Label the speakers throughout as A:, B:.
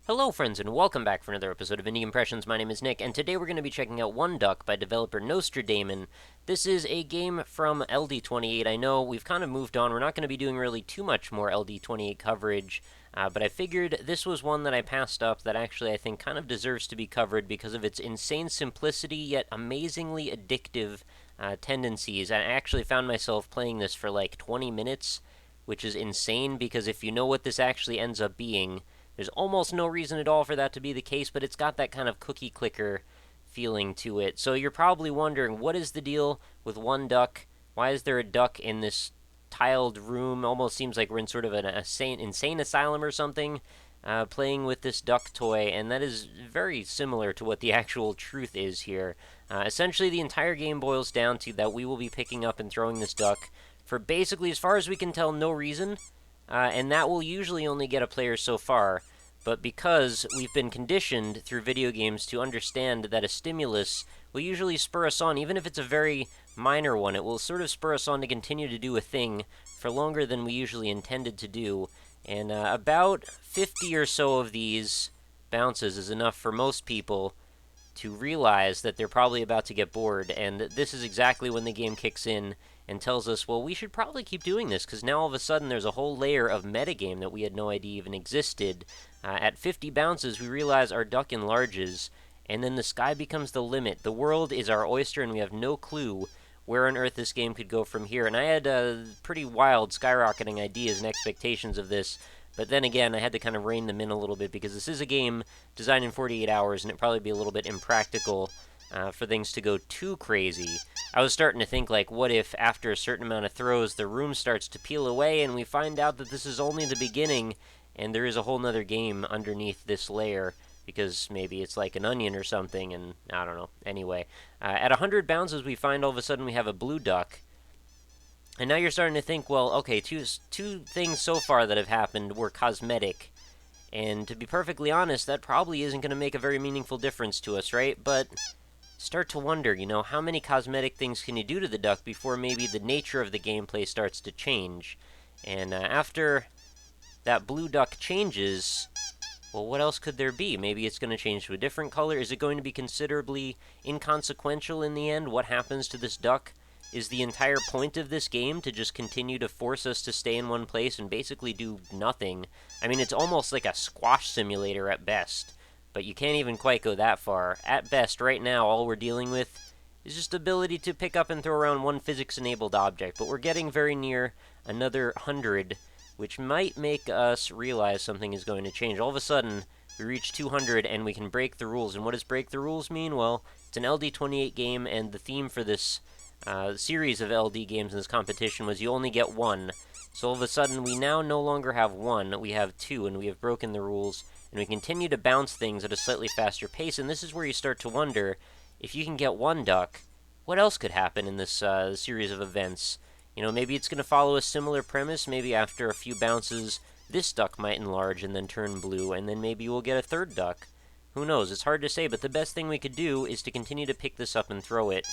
A: Hello friends and welcome back for another episode of Indie Impressions. My name is Nick and today we're going to be checking out One Duck by developer Nostradaemon. This is a game from LD28. I know we've kind of moved on. We're not going to be doing really too much more LD28 coverage, but I figured this was one that I passed up that actually I think kind of deserves to be covered because of its insane simplicity yet amazingly addictive tendencies. I actually found myself playing this for like 20 minutes, which is insane because if you know what this actually ends up being, there's almost no reason at all for that to be the case, but it's got that kind of cookie clicker feeling to it. So you're probably wondering, what is the deal with One Duck? Why is there a duck in this tiled room? Almost seems like we're in sort of an insane asylum or something, playing with this duck toy, and that is very similar to what the actual truth is here. Essentially, the entire game boils down to that we will be picking up and throwing this duck for basically, as far as we can tell, no reason. And that will usually only get a player so far, but because we've been conditioned through video games to understand that a stimulus will usually spur us on, even if it's a very minor one, it will sort of spur us on to continue to do a thing for longer than we usually intended to do. And about 50 or so of these bounces is enough for most people to realize that they're probably about to get bored, and this is exactly when the game kicks in and tells us, well, we should probably keep doing this, because now all of a sudden there's a whole layer of metagame that we had no idea even existed. At 50 bounces, we realize our duck enlarges, and then the sky becomes the limit. The world is our oyster, and we have no clue where on earth this game could go from here. And I had pretty wild, skyrocketing ideas and expectations of this, but then again, I had to kind of rein them in a little bit, because this is a game designed in 48 hours, and it'd probably be a little bit impractical for things to go too crazy. I was starting to think, like, what if after a certain amount of throws, the room starts to peel away, and we find out that this is only the beginning, and there is a whole nother game underneath this layer, because maybe it's like an onion or something, and I don't know. Anyway, at 100 bounces, we find all of a sudden we have a blue duck, and now you're starting to think, well, okay, two things so far that have happened were cosmetic, and to be perfectly honest, that probably isn't going to make a very meaningful difference to us, right? But start to wonder, how many cosmetic things can you do to the duck before maybe the nature of the gameplay starts to change? And after that blue duck changes, well, what else could there be? Maybe it's going to change to a different color. Is it going to be considerably inconsequential in the end? What happens to this duck? Is the entire point of this game to just continue to force us to stay in one place and basically do nothing? I mean, it's almost like a squash simulator at best, but you can't even quite go that far. At best, right now, all we're dealing with is just ability to pick up and throw around one physics-enabled object, but we're getting very near another 100, which might make us realize something is going to change. All of a sudden, we reach 200 and we can break the rules. And what does break the rules mean? Well, it's an LD28 game, and the theme for this series of LD games in this competition was you only get one. So all of a sudden, we now no longer have one, we have two, and we have broken the rules, and we continue to bounce things at a slightly faster pace, and this is where you start to wonder, if you can get one duck, what else could happen in this series of events? Maybe it's going to follow a similar premise. Maybe after a few bounces, this duck might enlarge and then turn blue, and then maybe we'll get a third duck. Who knows? It's hard to say, but the best thing we could do is to continue to pick this up and throw it,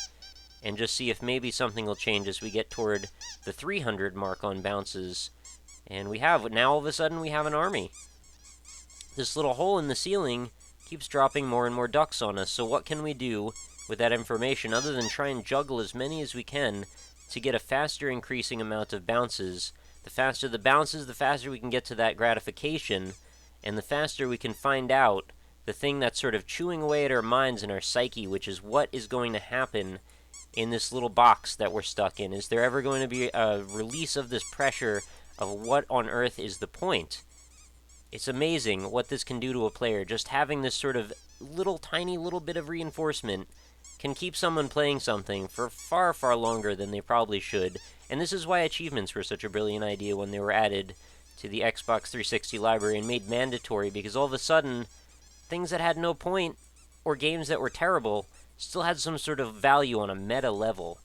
A: and just see if maybe something will change as we get toward the 300 mark on bounces. And now all of a sudden we have an army. This little hole in the ceiling keeps dropping more and more ducks on us, so what can we do with that information other than try and juggle as many as we can to get a faster increasing amount of bounces? The faster the bounces, the faster we can get to that gratification, and the faster we can find out the thing that's sort of chewing away at our minds and our psyche, which is what is going to happen in this little box that we're stuck in. Is there ever going to be a release of this pressure of what on earth is the point? It's amazing what this can do to a player. Just having this sort of tiny little bit of reinforcement can keep someone playing something for far, far longer than they probably should. And this is why achievements were such a brilliant idea when they were added to the Xbox 360 library and made mandatory, because all of a sudden, things that had no point, or games that were terrible, still had some sort of value on a meta level.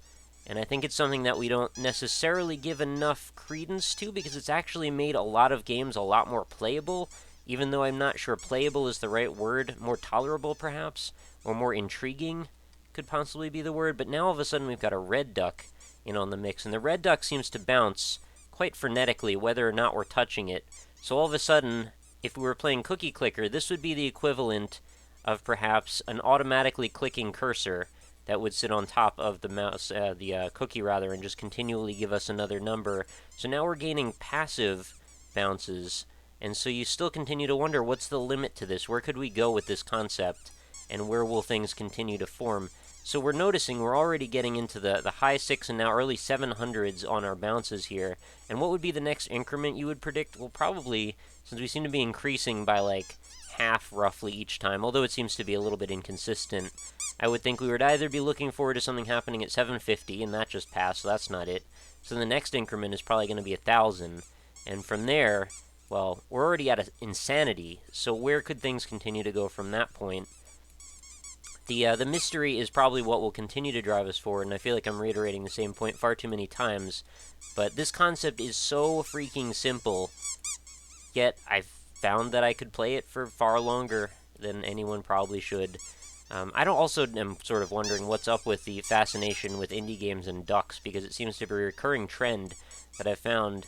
A: And I think it's something that we don't necessarily give enough credence to, because it's actually made a lot of games a lot more playable, even though I'm not sure playable is the right word. More tolerable, perhaps, or more intriguing could possibly be the word. But now all of a sudden we've got a red duck on the mix, and the red duck seems to bounce quite frenetically whether or not we're touching it. So all of a sudden, if we were playing Cookie Clicker, this would be the equivalent of perhaps an automatically clicking cursor that would sit on top of the mouse, cookie rather, and just continually give us another number. So now we're gaining passive bounces, and so you still continue to wonder, what's the limit to this? Where could we go with this concept, and where will things continue to form? So we're noticing we're already getting into the high 6 and now early 700s on our bounces here. And what would be the next increment you would predict? Well, probably, since we seem to be increasing by like half roughly each time, although it seems to be a little bit inconsistent, I would think we would either be looking forward to something happening at 750, and that just passed, so that's not it. So the next increment is probably going to be 1,000. And from there, well, we're already at insanity, so where could things continue to go from that point? The mystery is probably what will continue to drive us forward, and I feel like I'm reiterating the same point far too many times, but this concept is so freaking simple, yet I've found that I could play it for far longer than anyone probably should. I also am sort of wondering what's up with the fascination with indie games and ducks, because it seems to be a recurring trend that I've found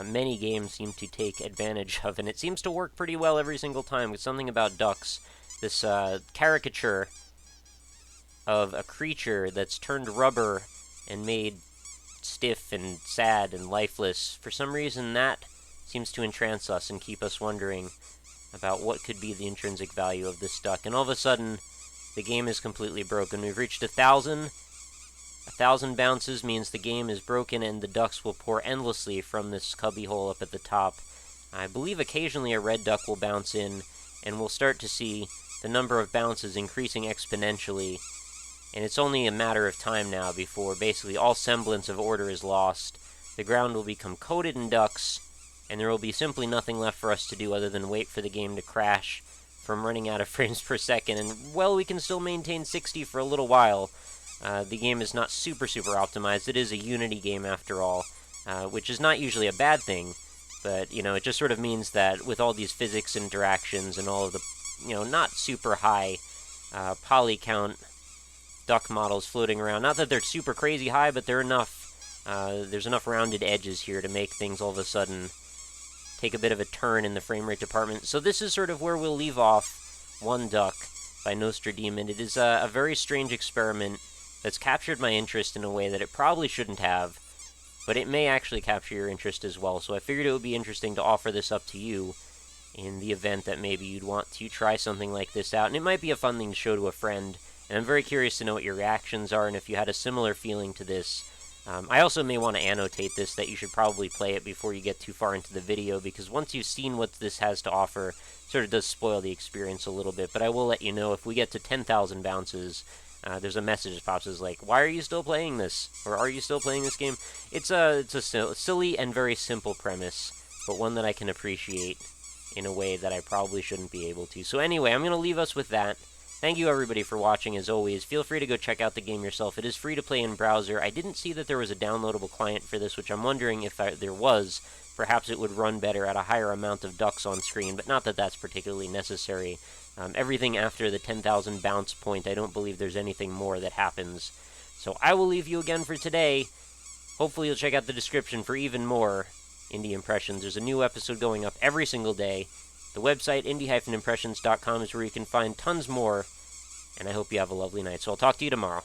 A: many games seem to take advantage of, and it seems to work pretty well every single time, with something about ducks, this caricature of a creature that's turned rubber and made stiff and sad and lifeless. For some reason, that seems to entrance us and keep us wondering about what could be the intrinsic value of this duck. And all of a sudden, the game is completely broken. We've reached 1,000. 1,000 bounces means the game is broken, and the ducks will pour endlessly from this cubby hole up at the top. I believe occasionally a red duck will bounce in, and we'll start to see the number of bounces increasing exponentially. And it's only a matter of time now before basically all semblance of order is lost. The ground will become coated in ducks, and there will be simply nothing left for us to do other than wait for the game to crash from running out of frames per second. And, well, we can still maintain 60 for a little while. The game is not super optimized. It is a Unity game after all, which is not usually a bad thing. But, it just sort of means that with all these physics interactions and all of the, not super high poly count duck models floating around. Not that they're super crazy high, but they're enough. There's enough rounded edges here to make things all of a sudden take a bit of a turn in the frame rate department. So this is sort of where we'll leave off One Duck by Nostrademon. It is a very strange experiment that's captured my interest in a way that it probably shouldn't have, but it may actually capture your interest as well. So I figured it would be interesting to offer this up to you in the event that maybe you'd want to try something like this out. And it might be a fun thing to show to a friend. And I'm very curious to know what your reactions are and if you had a similar feeling to this. I also may want to annotate this, that you should probably play it before you get too far into the video, because once you've seen what this has to offer, it sort of does spoil the experience a little bit. But I will let you know if we get to 10,000 bounces, there's a message that pops as like, why are you still playing this? Or are you still playing this game? It's a silly and very simple premise, but one that I can appreciate in a way that I probably shouldn't be able to. So anyway, I'm going to leave us with that. Thank you everybody for watching as always. Feel free to go check out the game yourself. It is free to play in browser. I didn't see that there was a downloadable client for this, which I'm wondering if there was. Perhaps it would run better at a higher amount of ducks on screen, but not that that's particularly necessary. Everything after the 10,000 bounce point, I don't believe there's anything more that happens. So I will leave you again for today. Hopefully you'll check out the description for even more indie impressions. There's a new episode going up every single day. The website, indie-impressions.com, is where you can find tons more, and I hope you have a lovely night. So I'll talk to you tomorrow.